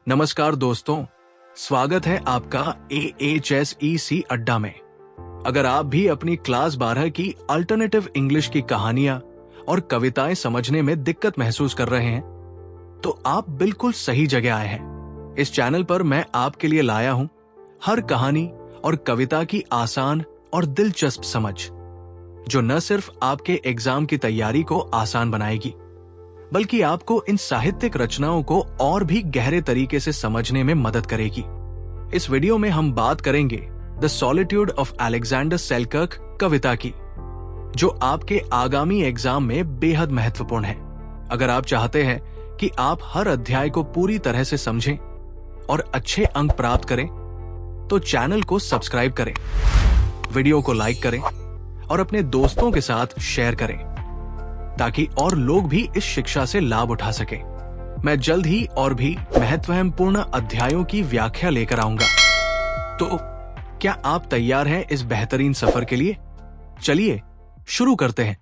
नमस्कार दोस्तों, स्वागत है आपका AHSEC अड्डा में। अगर आप भी अपनी क्लास 12 की अल्टरनेटिव इंग्लिश की कहानियां और कविताएं समझने में दिक्कत महसूस कर रहे हैं, तो आप बिल्कुल सही जगह आए हैं। इस चैनल पर मैं आपके लिए लाया हूं हर कहानी और कविता की आसान और दिलचस्प समझ, जो न सिर्फ आपके एग्जाम की तैयारी को आसान बनाएगी, बल्कि आपको इन साहित्यिक रचनाओं को और भी गहरे तरीके से समझने में मदद करेगी। इस वीडियो में हम बात करेंगे the solitude of Alexander Selkirk कविता की, जो आपके आगामी एग्जाम में बेहद महत्वपूर्ण है। अगर आप चाहते हैं कि आप हर अध्याय को पूरी तरह से समझें और अच्छे अंक प्राप्त करें, तो चैनल को सब्सक्राइब करें, वीडियो को लाइक करें और अपने दोस्तों के साथ शेयर करें, ताकि और लोग भी इस शिक्षा से लाभ उठा सकें। मैं जल्द ही और भी महत्वपूर्ण अध्यायों की व्याख्या लेकर आऊंगा। तो क्या आप तैयार हैं इस बेहतरीन सफर के लिए? चलिए शुरू करते हैं।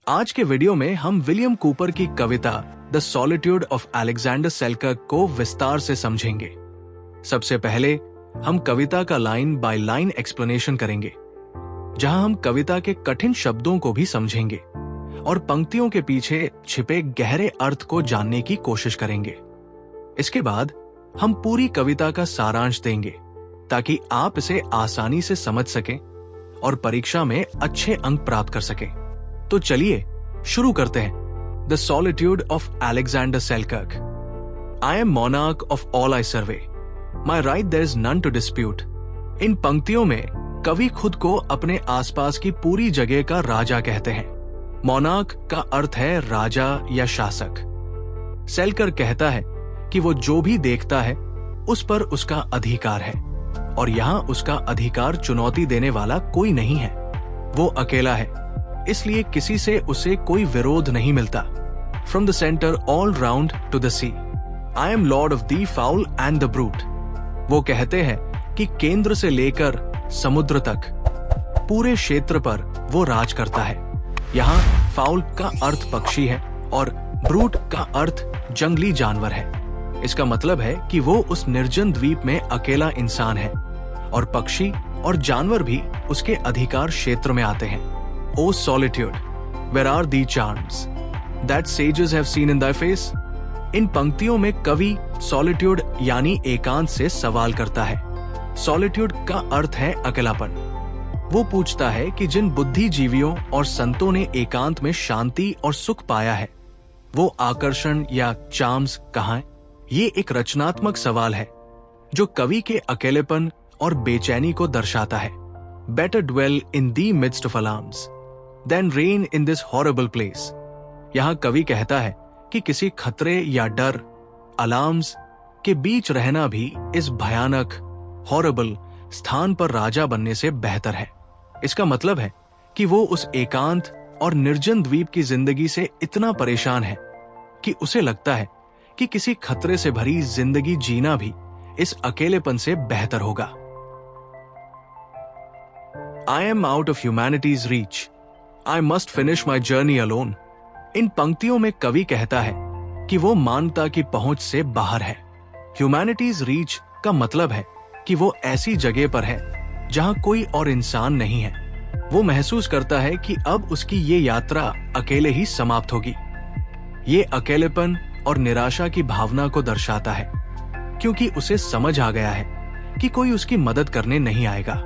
आज के वीडियो में हम विलियम कूपर की कविता the solitude of Alexander Selkirk को विस्तार से समझेंगे। सबसे पहले हम कविता का लाइन बाय लाइन एक्सप्लेनेशन करेंगे, जहां हम कविता के कठिन शब्दों को भी समझेंगे और पंक्तियों के पीछे छिपे गहरे अर्थ को जानने की कोशिश करेंगे। इसके बाद हम पूरी कविता का सारांश देंगे, ताकि आप इसे आसानी से समझ सकें और परीक्षा में अच्छे अंक प्राप्त कर सकें। तो चलिए शुरू करते हैं। The solitude of Alexander Selkirk. I am monarch of all I survey, my right there is none to dispute. इन पंक्तियों में कवि खुद को अपने आसपास की पूरी जगह का राजा कहते हैं। मोनार्क का अर्थ है राजा या शासक। सेलकर्क कहता है कि वो जो भी देखता है उस पर उसका अधिकार है, और यहां उसका अधिकार चुनौती देने वाला कोई नहीं है। वो अकेला है, इसलिए किसी से उसे कोई विरोध नहीं मिलता। From the centre all round to the sea, I am lord of the fowl and the brute. वो कहते हैं कि केंद्र से लेकर समुद्र तक पूरे क्षेत्र पर वो राज करता है। यहाँ फाउल का अर्थ पक्षी है और ब्रूट का अर्थ जंगली जानवर है। इसका मतलब है कि वो उस निर्जन द्वीप में अकेला इंसान है, और पक्षी और जानवर भी उसके अधिकार क्षेत्र में आते हैं। O solitude, where are the charms that sages have seen in thy face? इन पंक्तियों में कवि सॉलिट्यूड यानी एकांत से सवाल करता है। सॉलिट्यूड का अर्थ है अकेलापन। वो पूछता है कि जिन बुद्धिजीवियों और संतों ने एकांत में शांति और सुख पाया है, वो आकर्षण या चार्म्स कहाँ हैं? ये एक रचनात्मक सवाल है जो कवि के अकेलेपन और बेचैनी को दर्शाता है। Better dwell in the midst of alarms than reign in this horrible place। यहाँ कवि कहता है कि किसी खतरे या डर, अलार्म्स के बीच रहना भी इस भयानक हॉरेबल स्थान पर राजा बनने से बेहतर है। इसका मतलब है कि वो उस एकांत और निर्जन द्वीप की जिंदगी से इतना परेशान है कि उसे लगता है कि किसी खतरे से भरी जिंदगी जीना भी इस अकेलेपन से बेहतर होगा। I am out of humanity's reach. I must finish my journey alone। इन पंक्तियों में कवि कहता है कि वो मानवता की पहुंच से बाहर है। Humanity's reach का मतलब है कि वो ऐसी जगह पर है जहां कोई और इंसान नहीं है। वो महसूस करता है कि अब उसकी ये यात्रा अकेले ही समाप्त होगी। ये अकेलेपन और निराशा की भावना को दर्शाता है, क्योंकि उसे समझ आ गया है कि कोई उसकी मदद करने नहीं आएगा।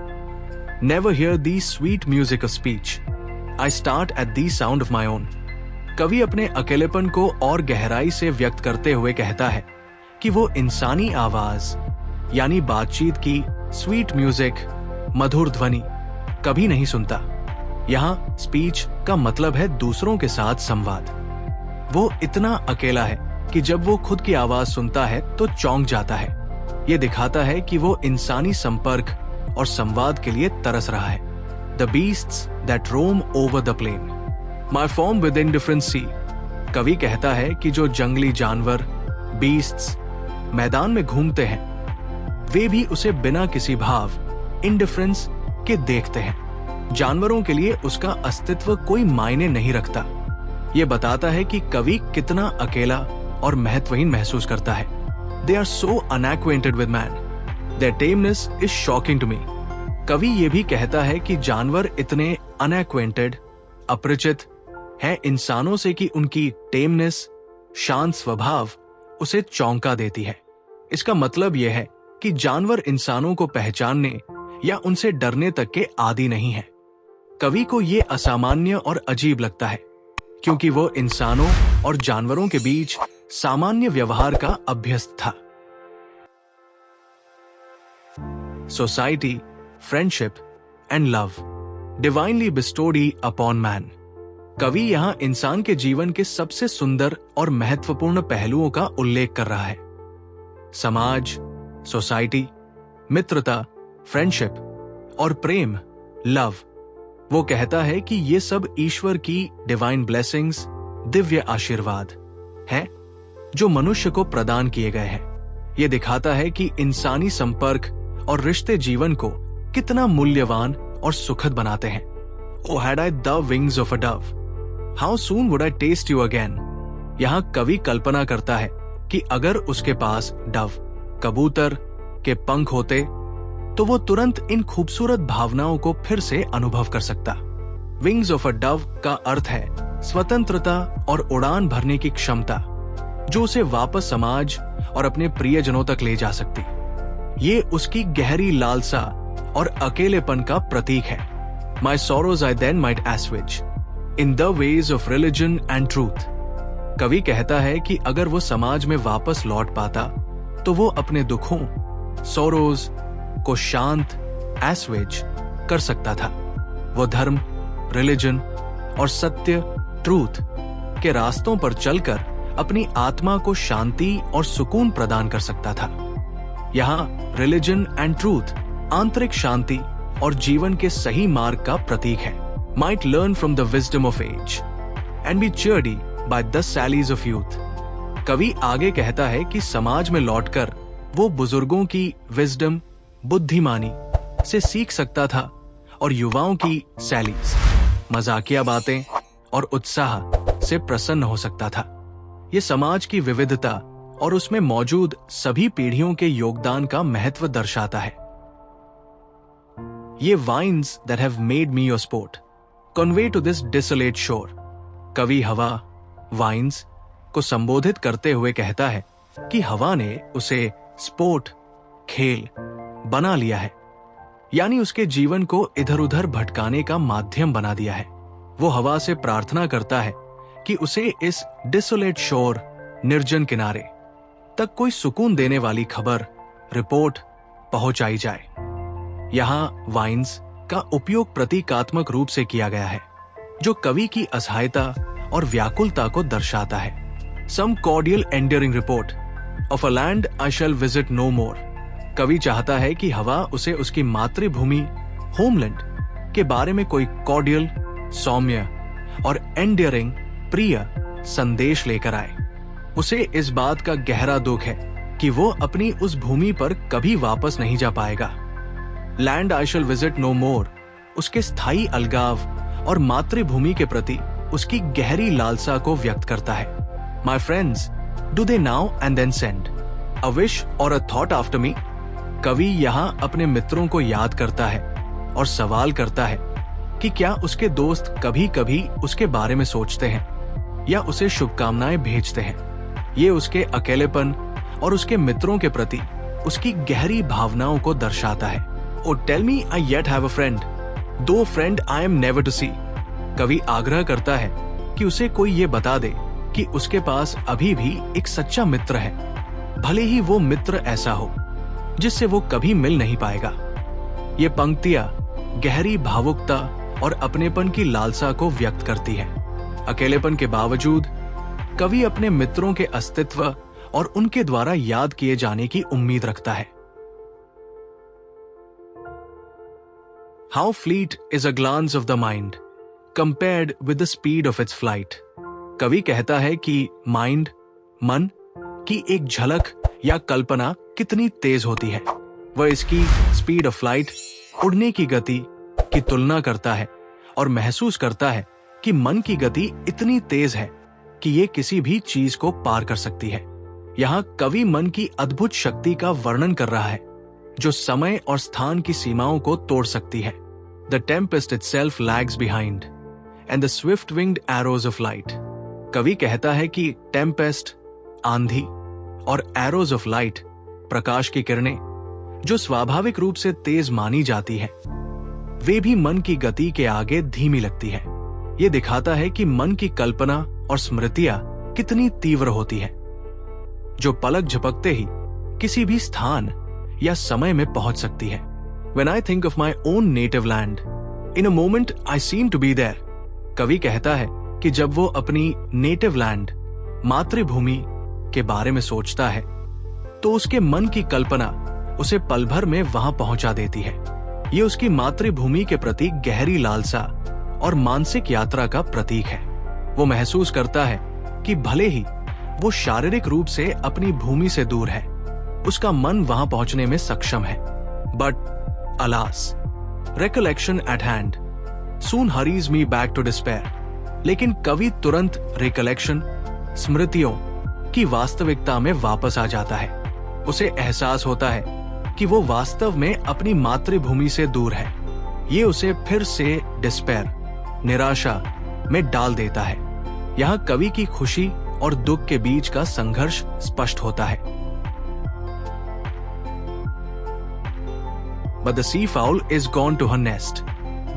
Never hear the sweet music of speech. I start at the sound of my own। कवि अपने अकेलेपन को और गहराई से व्यक्त करते हुए कहता है कि वो इंसानी आवाज यानी बातचीत की स्वीट म्यूजिक, मधुर ध्वनि कभी नहीं सुनता। यहाँ स्पीच का मतलब है दूसरों के साथ संवाद। वो इतना अकेला है कि जब वो खुद की आवाज सुनता है तो चौंक जाता है। ये दिखाता है कि वो इंसानी संपर्क और संवाद के लिए तरस रहा है। The beasts that roam over the plain, my form with indifference see. कवि कहता है कि जो जंगली जानवर, बीस्ट्स, मैदान में घूमते हैं, वे भी उसे बिना किसी भाव, इंडिफरेंस के देखते हैं। जानवरों के लिए उसका अस्तित्व कोई मायने नहीं रखता। ये बताता है कि कवि कितना अकेला और महत्वहीन महसूस करता है। They are so unacquainted with man, their tameness is shocking to me. कवि ये भी कहता है कि जानवर इतने अनएक्वेंटेड, अपरिचित हैं इंसानों से कि उनकी टेमनेस, शांत स्वभाव उसे चौंका देती है। इसका मतलब यह है कि जानवर इंसानों को पहचानने या उनसे डरने तक के आदी नहीं है। कवि को यह असामान्य और अजीब लगता है क्योंकि वो इंसानों और जानवरों के बीच सामान्य व्यवहार का अभ्यस्त था। Society, friendship and love divinely bestowed upon man. कवि यहां इंसान के जीवन के सबसे सुंदर और महत्वपूर्ण पहलुओं का उल्लेख कर रहा है। समाज, सोसाइटी, मित्रता, फ्रेंडशिप और प्रेम, लव। वो कहता है कि ये सब ईश्वर की डिवाइन ब्लेसिंग्स, दिव्य आशीर्वाद हैं जो मनुष्य को प्रदान किए गए हैं। ये दिखाता है कि इंसानी संपर्क और रिश्ते जीवन को कितना मूल्यवान और सुखद बनाते हैं। Oh, had I the wings of a dove, how soon would I taste you again? यहां कवि कल्पना करता है कि अगर उसके पास डव, कबूतर के पंख होते तो वो तुरंत इन खूबसूरत भावनाओं को फिर से अनुभव कर सकता। विंग्स ऑफ अ डव का अर्थ है स्वतंत्रता और उड़ान भरने की क्षमता, जो उसे वापस समाज और अपने प्रियजनों तक ले जा सकती। ये उसकी गहरी लालसा और अकेलेपन का प्रतीक है। My sorrows I then might assuage in the ways of religion and truth। कवि कहता है कि अगर वो समाज में वापस लौट पाता तो वो अपने दुखों, सोरोज को शांत, एसवेज कर सकता था। वो धर्म, रिलीजन और सत्य, ट्रूथ के रास्तों पर चलकर अपनी आत्मा को शांति और सुकून प्रदान कर सकता था। यहाँ रिलीजन एंड ट्रूथ आंतरिक शांति और जीवन के सही मार्ग का प्रतीक है। Might learn from the wisdom of age and be cheered by the sallies of youth। कवि आगे कहता है कि समाज में लौटकर वो बुजुर्गों की विजडम, बुद्धिमानी से सीख सकता था और युवाओं की सैलीज, मजाकिया बातें और उत्साह से प्रसन्न हो सकता था। ये समाज की विविधता और उसमें मौजूद सभी पीढ़ियों के योगदान का महत्व दर्शाता है। ये wines that have made me your sport convey to this desolate shore। कवि हवा, वाइन्स को संबोधित करते हुए कहता है कि हवा ने उसे स्पोर्ट, खेल बना लिया है, यानी उसके जीवन को इधर उधर भटकाने का माध्यम बना दिया है। वो हवा से प्रार्थना करता है कि उसे इस डिसोलेट शोर, निर्जन किनारे तक कोई सुकून देने वाली खबर, रिपोर्ट पहुंचाई जाए। यहां वाइन्स का उपयोग प्रतीकात्मक रूप से किया गया है, जो कवि की असहायता और व्याकुलता को दर्शाता है। Some cordial endearing report of a land I shall visit no more. कवि चाहता है कि हवा उसे उसकी मातृभूमि, होमलैंड के बारे में कोई कॉर्डियल, सौम्य और एंड्यूरिंग, प्रिय संदेश लेकर आए। उसे इस बात का गहरा दुख है कि वो अपनी उस भूमि पर कभी वापस नहीं जा पाएगा। Land I shall visit no more उसके स्थायी अलगाव और मातृभूमि के प्रति उसकी गहरी लालसा को व्यक्त करता है। My friends, do they know and then send a wish or a thought after me. कवि यहाँ अपने मित्रों को याद करता है और सवाल करता है कि क्या उसके दोस्त कभी कभी उसके बारे में सोचते हैं या उसे शुभकामनाएं भेजते हैं। ये उसके अकेलेपन और उसके मित्रों के प्रति उसकी गहरी भावनाओं को दर्शाता है। Oh, tell me I yet have a friend, though friend I am never to see। कवि आग्रह करता है कि उसे कोई ये बता दे कि उसके पास अभी भी एक सच्चा मित्र है, भले ही वो मित्र ऐसा हो जिससे वो कभी मिल नहीं पाएगा। ये पंक्तियां गहरी भावुकता और अपनेपन की लालसा को व्यक्त करती है। अकेलेपन के बावजूद कवि अपने मित्रों के अस्तित्व और उनके द्वारा याद किए जाने की उम्मीद रखता है। How fleet is a glance of the mind compared with the speed of its flight. कवि कहता है कि माइंड, मन की एक झलक या कल्पना कितनी तेज होती है, वह इसकी स्पीड ऑफ फ्लाइट, उड़ने की गति की तुलना करता है और महसूस करता है कि मन की गति इतनी तेज है कि ये किसी भी चीज को पार कर सकती है। यहाँ कवि मन की अद्भुत शक्ति का वर्णन कर रहा है जो समय और स्थान की सीमाओं को तोड़ सकती है। The tempest itself lags behind and the swift winged arrows of light. कवि कहता है कि टेम्पेस्ट, आंधी, और एरोज ऑफ लाइट, प्रकाश की किरणें, जो स्वाभाविक रूप से तेज मानी जाती है, वे भी मन की गति के आगे धीमी लगती है। ये दिखाता है कि मन की कल्पना और स्मृतियां कितनी तीव्र होती है, जो पलक झपकते ही किसी भी स्थान या समय में पहुंच सकती है। When I think of my own native land, in a moment I seem to be there। कवि कहता है कि जब वो अपनी नेटिव लैंड, मातृभूमि के बारे में सोचता है तो उसके मन की कल्पना उसे पल भर में वहां पहुंचा देती है। ये उसकी मातृभूमि के प्रति गहरी लालसा और मानसिक यात्रा का प्रतीक है। वो महसूस करता है कि भले ही वो शारीरिक रूप से अपनी भूमि से दूर है, उसका मन वहां पहुंचने में सक्षम है। But alas, recollection at hand soon hurries me back to despair। लेकिन कवि तुरंत रिकलेक्शन, स्मृतियों की वास्तविकता में वापस आ जाता है। उसे एहसास होता है कि वो वास्तव में अपनी मातृभूमि से दूर है। ये उसे फिर से डिस्पेयर, निराशा में डाल देता है। यहाँ कवि की खुशी और दुख के बीच का संघर्ष स्पष्ट होता है। But the sea fowl is gone to her nest.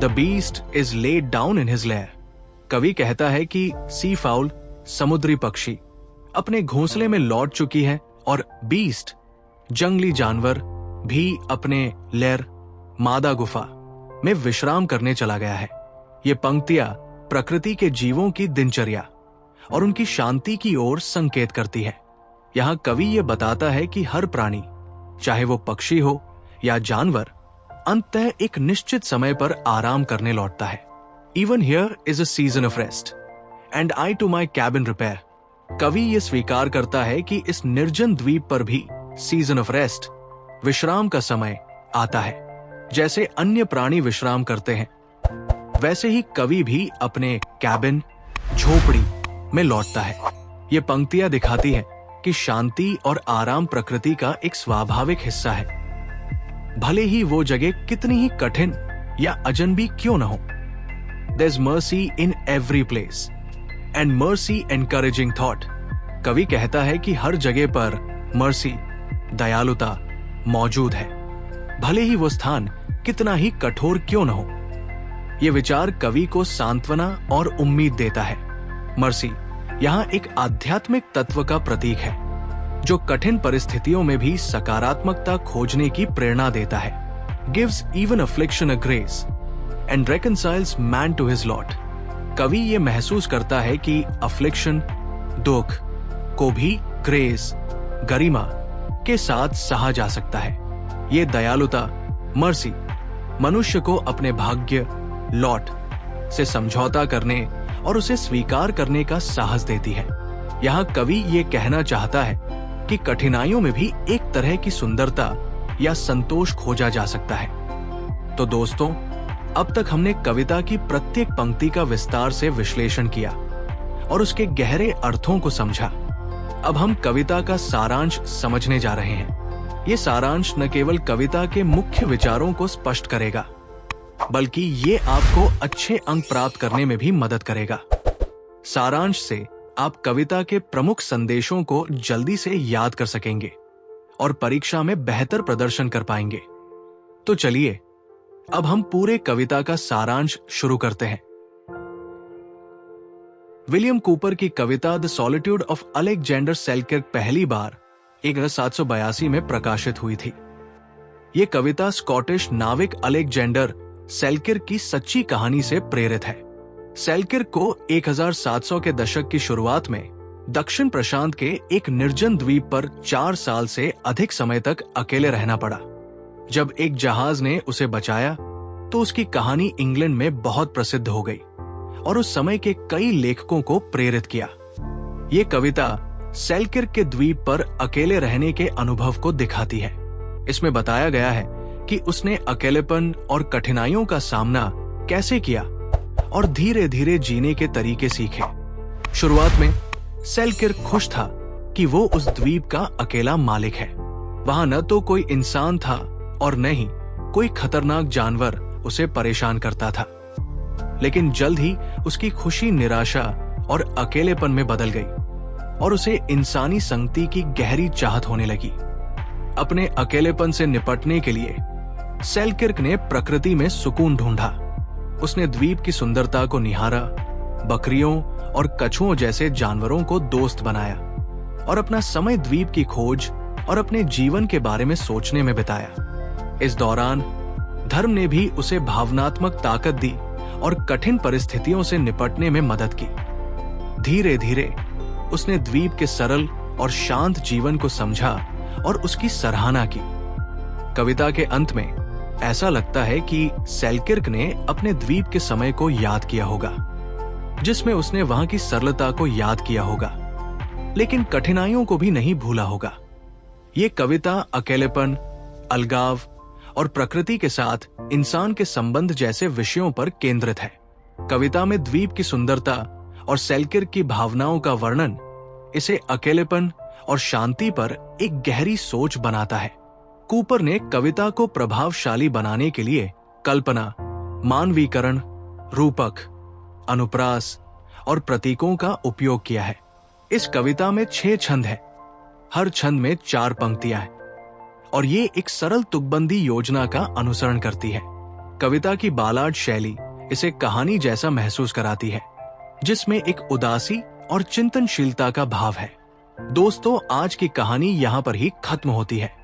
The beast is laid down in his lair। कवि कहता है कि सी फाउल, समुद्री पक्षी, अपने घोंसले में लौट चुकी है और बीस्ट, जंगली जानवर, भी अपने लेर, मादा गुफा में विश्राम करने चला गया है। ये पंक्तियां प्रकृति के जीवों की दिनचर्या और उनकी शांति की ओर संकेत करती है। यहाँ कवि ये बताता है कि हर प्राणी, चाहे वो पक्षी हो या जानवर, अंततः एक निश्चित समय पर आराम करने लौटता है। Even here is a season of rest, and I to my cabin repair। कवि ये स्वीकार करता है कि इस निर्जन द्वीप पर भी सीजन ऑफ रेस्ट, विश्राम का समय आता है। जैसे अन्य प्राणी विश्राम करते हैं, वैसे ही कवि भी अपने कैबिन, झोपड़ी में लौटता है। ये पंक्तियां दिखाती हैं कि शांति और आराम प्रकृति का एक स्वाभाविक हिस्सा है, भले ही वो जगह कितनी ही कठिन या अजनबी क्यों न हो। There's mercy in every place and mercy encouraging thought। कवि कहता है कि हर जगह पर मर्सी, दयालुता मौजूद है, भले ही वो स्थान कितना ही कठोर क्यों न हो। ये विचार कवि को सांत्वना और उम्मीद देता है। मर्सी यहाँ एक आध्यात्मिक तत्व का प्रतीक है जो कठिन परिस्थितियों में भी सकारात्मकता खोजने की प्रेरणा देता है। Gives even affliction a grace and reconciles man to his lot। कवि ये महसूस करता है कि अफ्लिक्शन, दुख को भी ग्रेस, गरिमा के साथ सहा जा सकता है। ये दयालुता, मर्सी, मनुष्य को अपने भाग्य, लॉट से समझौता करने और उसे स्वीकार करने का साहस देती है। यहाँ कवि ये कहना चाहता है कि कठिनाइयों में भी एक तरह की सुंदरता या संतोष खोजा जा सकता है। तो दोस्तों, अब तक हमने कविता की प्रत्येक पंक्ति का विस्तार से विश्लेषण किया और उसके गहरे अर्थों को समझा। अब हम कविता का सारांश समझने जा रहे हैं। ये सारांश न केवल कविता के मुख्य विचारों को स्पष्ट करेगा, बल्कि ये आपको अच्छे अंक प्राप्त करने में भी मदद करेगा। सारांश से आप कविता के प्रमुख संदेशों को जल्दी से याद कर सकेंगे और परीक्षा में बेहतर प्रदर्शन कर पाएंगे। तो चलिए अब हम पूरे कविता का सारांश शुरू करते हैं। विलियम कूपर की कविता द सॉलिट्यूड ऑफ अलेक्जेंडर सेल्किर्क पहली बार 1782 में प्रकाशित हुई थी। ये कविता स्कॉटिश नाविक अलेक्जेंडर सेल्किर्क की सच्ची कहानी से प्रेरित है। सेल्किर्क को 1700 के दशक की शुरुआत में दक्षिण प्रशांत के एक निर्जन द्वीप पर 4 साल से अधिक समय तक अकेले रहना पड़ा। जब एक जहाज ने उसे बचाया तो उसकी कहानी इंग्लैंड में बहुत प्रसिद्ध हो गई और उस समय के कई लेखकों को प्रेरित किया। ये कविता सेलकिर्क के द्वीप पर अकेले रहने के अनुभव को दिखाती है। इसमें बताया गया है कि उसने अकेलेपन और कठिनाइयों का सामना कैसे किया और धीरे धीरे जीने के तरीके सीखे। शुरुआत में सेलकिर्क खुश था कि वो उस द्वीप का अकेला मालिक है। वहां न तो कोई इंसान था और न ही कोई खतरनाक जानवर उसे परेशान करता था। लेकिन जल्द ही उसकी खुशी निराशा और अकेलेपन में बदल गई और उसे इंसानी संगति की गहरी चाहत होने लगी। अपने अकेलेपन से निपटने के लिए सेलकिर्क ने प्रकृति में सुकून ढूंढा। उसने द्वीप की सुंदरता को निहारा, बकरियों और कछुओं जैसे जानवरों को दोस्त बनाया और अपना समय द्वीप की खोज और अपने जीवन के बारे में सोचने में बिताया। इस दौरान धर्म ने भी उसे भावनात्मक ताकत दी और कठिन परिस्थितियों से निपटने में मदद की। धीरे धीरे उसने द्वीप के सरल और शांत जीवन को समझा और उसकी सराहना की। कविता के अंत में ऐसा लगता है कि सेलकिर्क ने अपने द्वीप के समय को याद किया होगा, जिसमें उसने वहां की सरलता को याद किया होगा, लेकिन कठिनाइयों को भी नहीं भूला होगा। ये कविता अकेलेपन, अलगाव और प्रकृति के साथ इंसान के संबंध जैसे विषयों पर केंद्रित है। कविता में द्वीप की सुंदरता और सेलकिर्क की भावनाओं का वर्णन इसे अकेलेपन और शांति पर एक गहरी सोच बनाता है। कूपर ने कविता को प्रभावशाली बनाने के लिए कल्पना, मानवीकरण, रूपक, अनुप्रास और प्रतीकों का उपयोग किया है। इस कविता में 6 छंद हैं। हर छंद में 4 पंक्तियां हैं और ये एक सरल तुकबंदी योजना का अनुसरण करती है। कविता की बालाड शैली इसे कहानी जैसा महसूस कराती है, जिसमें एक उदासी और चिंतनशीलता का भाव है। दोस्तों, आज की कहानी यहाँ पर ही खत्म होती है।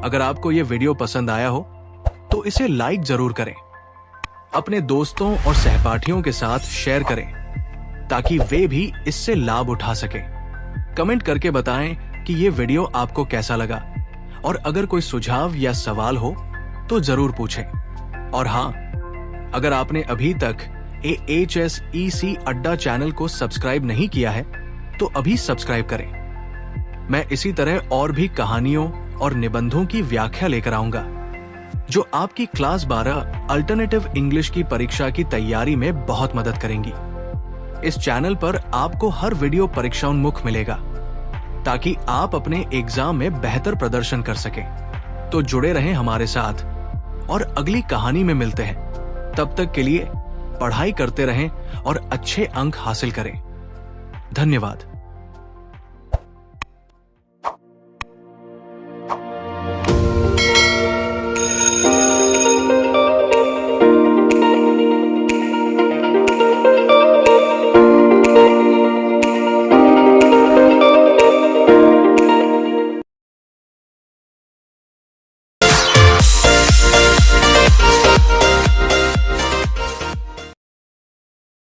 अगर आपको ये वीडियो पसंद आया हो तो इसे लाइक जरूर करें, अपने दोस्तों और सहपाठियों के साथ शेयर करें ताकि वे भी इससे लाभ उठा सकें। कमेंट करके बताएं कि ये वीडियो आपको कैसा लगा और अगर कोई सुझाव या सवाल हो तो जरूर पूछें। और हाँ, अगर आपने अभी तक AHSEC अड्डा चैनल को सब्सक्राइब नहीं किया है तो अभी सब्सक्राइब करें। मैं इसी तरह और भी कहानियों और निबंधों की व्याख्या लेकर आऊंगा जो आपकी क्लास 12 अल्टरनेटिव इंग्लिश की परीक्षा की तैयारी में बहुत मदद करेंगी। इस चैनल पर आपको हर वीडियो परीक्षाोन्मुख मिलेगा ताकि आप अपने एग्जाम में बेहतर प्रदर्शन कर सकें। तो जुड़े रहें हमारे साथ और अगली कहानी में मिलते हैं। तब तक के लिए पढ़ाई करते रहें और अच्छे अंक हासिल करें। धन्यवाद।